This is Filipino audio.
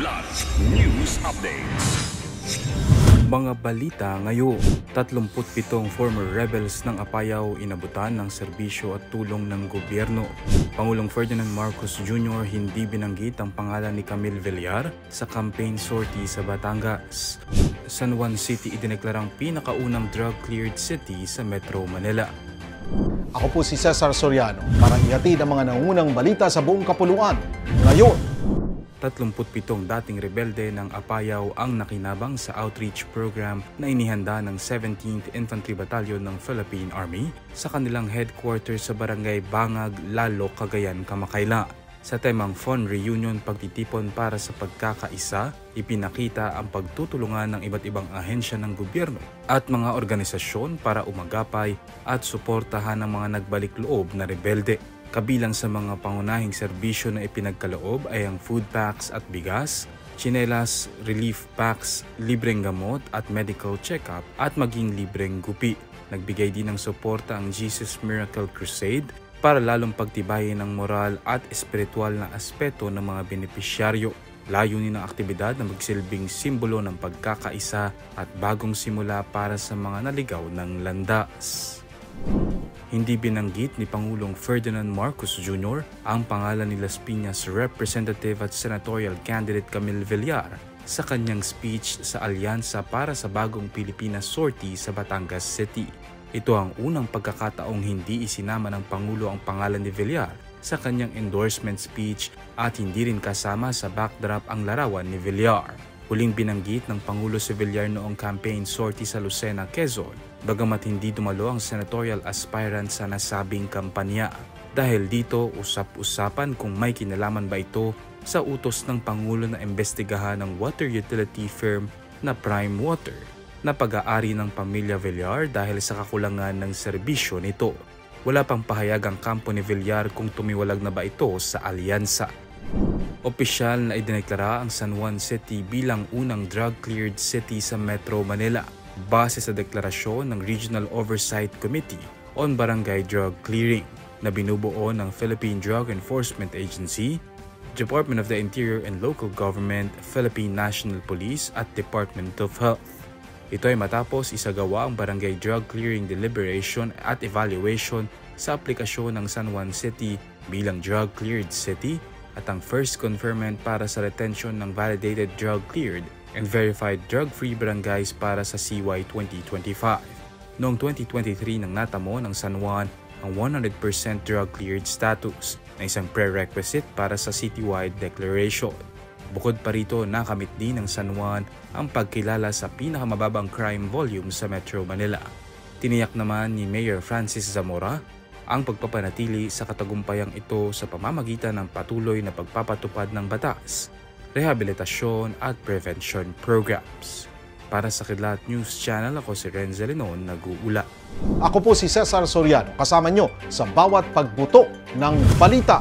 Kilat News Updates. Mga balita ngayon, 37 former rebels ng Apayao inabutan ng serbisyo at tulong ng gobyerno. Pangulong Ferdinand Marcos Jr. hindi binanggit ang pangalan ni Camille Villar sa campaign sortie sa Batangas. San Juan City idineklarang pinakaunang drug-cleared city sa Metro Manila. Ako po si Cesar Soriano para ihatid ang mga nangungunang balita sa buong kapuluan. Ngayon, 37 dating rebelde ng Apayao ang nakinabang sa outreach program na inihanda ng 17th Infantry Battalion ng Philippine Army sa kanilang headquarters sa Barangay Bangag, Lalo, Cagayan, Kamakayla. Sa temang Fun Reunion Pagtitipon para sa Pagkakaisa, ipinakita ang pagtutulungan ng iba't ibang ahensya ng gobyerno at mga organisasyon para umagapay at suportahan ang mga nagbalik loob na rebelde. Kabilang sa mga pangunahing serbisyo na ipinagkaloob ay ang food packs at bigas, tsinelas, relief packs, libreng gamot at medical check-up at maging libreng gupi. Nagbigay din ng suporta ang Jesus Miracle Crusade para lalong pagtibayin ang moral at espiritual na aspeto ng mga benepisyaryo. Layunin ng aktibidad na magsilbing simbolo ng pagkakaisa at bagong simula para sa mga naligaw ng landas. Hindi binanggit ni Pangulong Ferdinand Marcos Jr. ang pangalan ni Las Piñas Representative at Senatorial Candidate Camille Villar sa kanyang speech sa Alyansa para sa Bagong Pilipinas sortie sa Batangas City. Ito ang unang pagkakataong hindi isinama ng Pangulo ang pangalan ni Villar sa kanyang endorsement speech at hindi rin kasama sa backdrop ang larawan ni Villar. Huling binanggit ng Pangulo si Villar noong campaign sortie sa Lucena, Quezon, bagamat hindi dumalo ang senatorial aspirant sa nasabing kampanya. Dahil dito, usap-usapan kung may kinalaman ba ito sa utos ng Pangulo na imbestigahan ng water utility firm na Prime Water na pag-aari ng pamilya Villar dahil sa kakulangan ng serbisyo nito. Wala pang pahayag ang kampo ni Villar kung tumiwalag na ba ito sa alyansa. Opisyal na idineklara ang San Juan City bilang unang drug-cleared city sa Metro Manila base sa deklarasyon ng Regional Oversight Committee on Barangay Drug Clearing na binubuo ng Philippine Drug Enforcement Agency, Department of the Interior and Local Government, Philippine National Police at Department of Health. Ito ay matapos isagawa ang Barangay Drug Clearing Deliberation at Evaluation sa aplikasyon ng San Juan City bilang drug-cleared city at ang first conferment para sa retention ng validated drug-cleared and verified drug-free barangays para sa CY 2025. Noong 2023 nang natamo ng San Juan ang 100% drug-cleared status na isang prerequisite para sa citywide declaration. Bukod pa rito, nakamit din ng San Juan ang pagkilala sa pinakamababang crime volume sa Metro Manila. Tiniyak naman ni Mayor Francis Zamora ang pagpapanatili sa katagumpayang ito sa pamamagitan ng patuloy na pagpapatupad ng batas, rehabilitasyon at prevention programs. Para sa Kilat News Channel, ako si Renzel Lenon, nag-uula. ako po si Cesar Soriano, kasama nyo sa bawat pagbuto ng balita.